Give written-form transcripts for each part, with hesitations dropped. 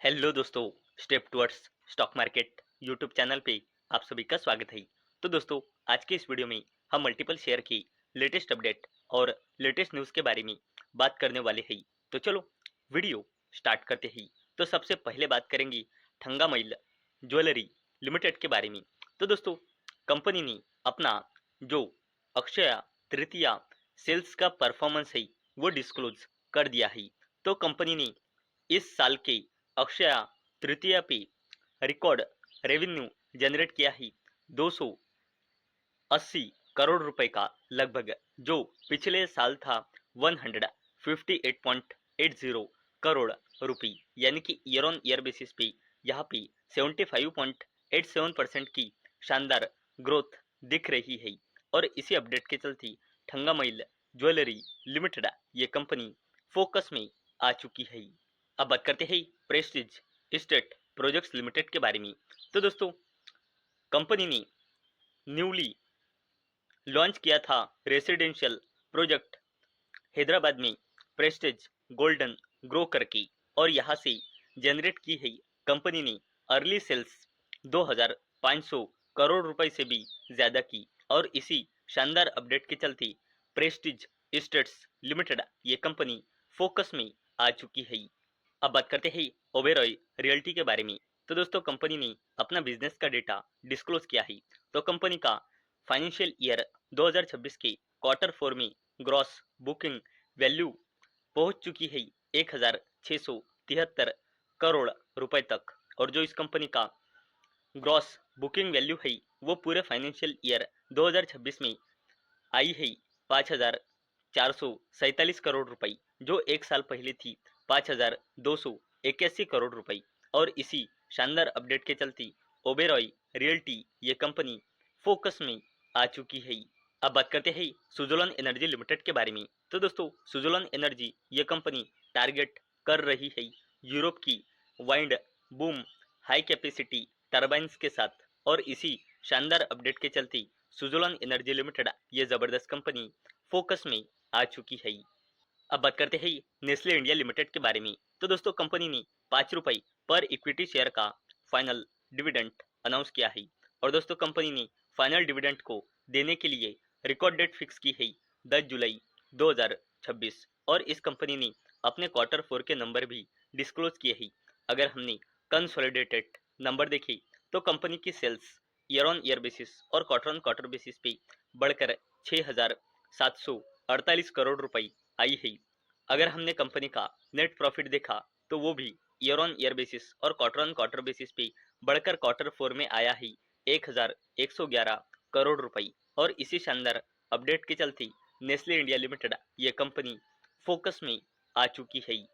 Hello दोस्तों, step towards stock market YouTube channel पे आप सभी का स्वागत है। तो दोस्तों, आज के इस वीडियो में हम मल्टीपल शेयर की लेटेस्ट अपडेट और लेटेस्ट न्यूज़ के बारे में बात करने वाले हैं। तो चलो वीडियो स्टार्ट करते हैं। तो सबसे पहले बात करेंगे थंगामइल ज्वेलरी लिमिटेड के बारे में। तो दोस्तों, कंपनी ने अपना जो अक्षय तृतीया सेल्स का परफॉर्मेंस है वो डिस्क्लोज कर दिया है। तो कंपनी ने इस साल के अक्षय तृतीया पे रिकॉर्ड रेवेन्यू जनरेट किया है 280 करोड़ रुपए का लगभग, जो पिछले साल था 158.80 करोड़ रुपए, यानी कि ईयर ऑन ईयर बेसिस पे यहाँ पे 75.87% की शानदार ग्रोथ दिख रही है। और इसी अपडेट के चलते थंगामइल ज्वेलरी लिमिटेड ये कंपनी फोकस में आ चुकी है। अब बात करते हैं प्रेस्टीज इस्टेट प्रोजेक्ट्स लिमिटेड के बारे में। तो दोस्तों, कंपनी ने न्यूली लॉन्च किया था रेसिडेंशियल प्रोजेक्ट हैदराबाद में प्रेस्टीज गोल्डन ग्रो करके, और यहाँ से जनरेट की है कंपनी ने अर्ली सेल्स 2500 करोड़ रुपए से भी ज़्यादा की। और इसी शानदार अपडेट के चलते प्रेस्टीज इस्टेट्स लिमिटेड ये कंपनी फोकस में आ चुकी है। अब बात करते हैं ओबेरॉय रियल्टी के बारे में। तो दोस्तों, कंपनी ने अपना बिजनेस का डेटा डिस्क्लोज किया है। तो कंपनी का फाइनेंशियल ईयर 2026 के क्वार्टर 4 में ग्रॉस बुकिंग वैल्यू पहुंच चुकी है 1673 करोड़ रुपए तक। और जो इस कंपनी का ग्रॉस बुकिंग वैल्यू है वो पूरे फाइनेंशियल ईयर 2026 में आई है 5,447 करोड़ रुपए, जो एक साल पहले थी 5,281 करोड़ रुपए। और इसी शानदार अपडेट के चलते ओबेरॉय रियल्टी ये कंपनी फोकस में आ चुकी है। अब बात करते हैं सुज़लोन एनर्जी लिमिटेड के बारे में। तो दोस्तों, सुज़लोन एनर्जी ये कंपनी टारगेट कर रही है यूरोप की wind boom high capacity turbines के साथ। और इसी शानदार अपडेट के चलते सुज़लोन एनर्जी लिमिटेड ये जबरदस्त कंपनी फोकस में आ चुकी है। अब बात करते हैं नेस्ले इंडिया लिमिटेड के बारे में। तो दोस्तों, कंपनी ने 5 रुपए पर इक्विटी शेयर का फाइनल डिविडेंड अनाउंस किया है। और दोस्तों, कंपनी ने फाइनल डिविडेंड को देने के लिए रिकॉर्ड डेट फिक्स की है 10 जुलाई 2026। और इस कंपनी ने अपने क्वार्टर 4 के नंबर भी डिस्क्लोज किए हैं। अगर हमने कंसोलिडेटेड नंबर देखे तो कंपनी की sales year on year basis और क्वार्टर ऑन क्वार्टर बेसिस पे बढ़कर 6,748 करोड़ रुपए आई है। अगर हमने कंपनी का नेट प्रॉफिट देखा तो वो भी ईयर ऑन ईयर बेसिस और क्वार्टर ऑन क्वार्टर बेसिस पे बढ़कर क्वार्टर 4 में आया है 1,111 करोड़ रुपए। और इसी शानदार अपडेट के चलते नेस्ले इंडिया लिमिटेड ये कंपनी फोकस में आ चुकी है।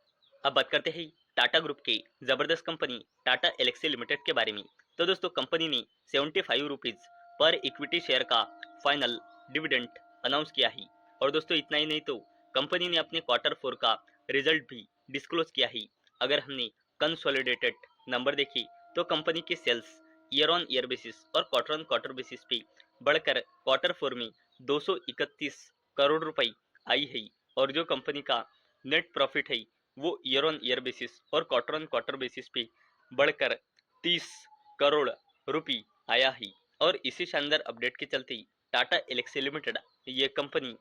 अब बात करते हैं टाटा ग्रुप के जबरदस्त कंपनी टाटा एलेक्सी लिमिटेड के बारे में। तो दोस्तों, कंपनी ने 75 रुपीज पर इक्विटी शेयर का फाइनल डिविडेंड अनाउंस किया है। और दोस्तों, इतना ही नहीं तो कंपनी ने अपने क्वार्टर 4 का रिजल्ट भी डिस्क्लोज किया है। अगर हमने कंसोलिडेटेड नंबर देखी तो कंपनी की sales year on year basis और क्वार्टर ऑन क्वार्टर बेसिस पे बढ़कर क्वार्टर 4 में 231 करोड़ रुपए आई है। और जो कंपनी का नेट प्रॉफिट है वो ईयर ऑन ईयर बेसिस और क्वार्टर ऑन क्वार्टर बेसिस पे बढ़कर 30 करोड़ रुपए आया है। और इसी शानदार अपडेट के चलते टाटा एलेक्सी लिमिटेड ये कंपनी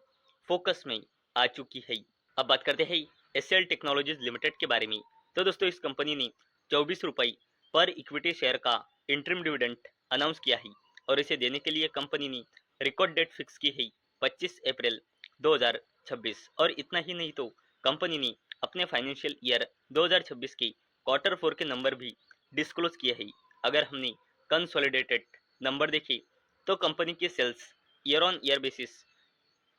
फोकस में आ चुकी है। अब बात करते हैं एसएल टेक्नोलॉजीज लिमिटेड के बारे में। तो दोस्तों, इस कंपनी ने 24 रुपए पर इक्विटी शेयर का इंटरिम डिविडेंड अनाउंस किया है। और इसे देने के लिए कंपनी ने रिकॉर्ड डेट फिक्स की है 25 अप्रैल 2026। और इतना ही नहीं तो कंपनी ने अपने फाइनेंशियल ईयर 2026 के क्वार्टर 4 के नंबर भी डिस्क्लोज किए हैं। अगर हमने कंसोलिडेटेड नंबर देखे तो कंपनी की sales year on year basis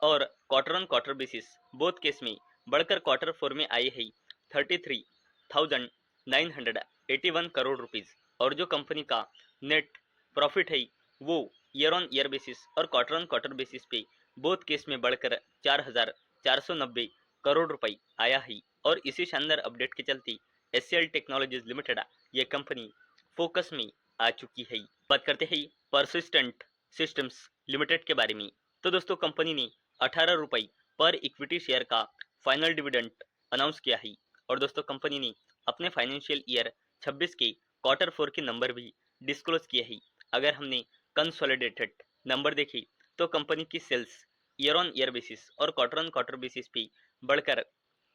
और quarter on quarter basis both case में बढ़कर क्वार्टर 4 में आई है 33,981 करोड़ रुपीज। और जो कंपनी का नेट प्रॉफिट है वो ईयर ऑन ईयर बेसिस और क्वार्टर ऑन क्वार्टर बेसिस पे बोथ केस में बढ़कर 4,490 करोड़ रुपए आया है। और इसी शानदार अपडेट के चलते एससीएल टेक्नोलॉजीज लिमिटेड ये कंपनी फोकस में आ चुकी है। बात करते हैं परसिस्टेंट सिस्टम्स लिमिटेड के बारे में। तो दोस्तों, कंपनी ने 18 रुपए पर इक्विटी शेयर का फाइनल डिविडेंड अनाउंस किया है। और दोस्तों, कंपनी ने अपने फाइनेंशियल ईयर 2026 के क्वार्टर 4 के नंबर भी डिस्क्लोज किए हैं। अगर हमने कंसोलिडेटेड नंबर देखे तो कंपनी की sales year on year basis और क्वार्टर ऑन क्वार्टर बेसिस पे बढ़कर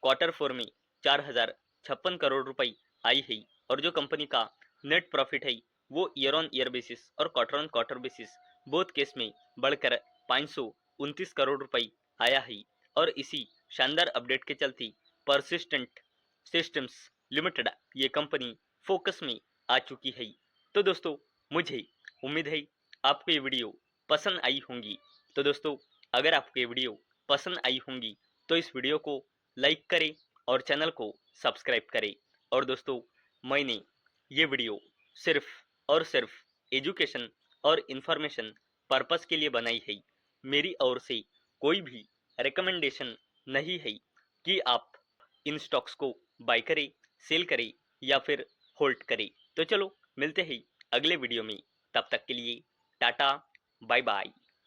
क्वार्टर 4 में 4056 करोड़ रुपए आई है, और जो कंपनी का नेट प्रॉफिट है वो ईयर ऑन ईयर बेसिस और quarter on quarter basis both case में बढ़कर 529 करोड़ रुपए आया है। और इसी शानदार अपडेट के चलते परसिस्टेंट सिस्टम्स लिमिटेड ये कंपनी फोकस में आ चुकी है। तो दोस्तों, मुझे उम्मीद है आपको ये वीडियो पसंद आई होंगी। तो दोस्तों, अगर आपको ये वीडियो पसंद आई होंगी तो इस वीडियो को लाइक करें और चैनल को सब्सक्राइब करें। और दोस्तों, मैंने ये वीडियो सिर्फ और सिर्फ एजुकेशन और इंफॉर्मेशन पर्पस के लिए बनाई है। मेरी ओर से कोई भी रिकमेंडेशन नहीं है कि आप इन स्टॉक्स को बाय करें, सेल करें या फिर होल्ड करें। तो चलो मिलते हैं अगले वीडियो में, तब तक के लिए टाटा, बाय बाय।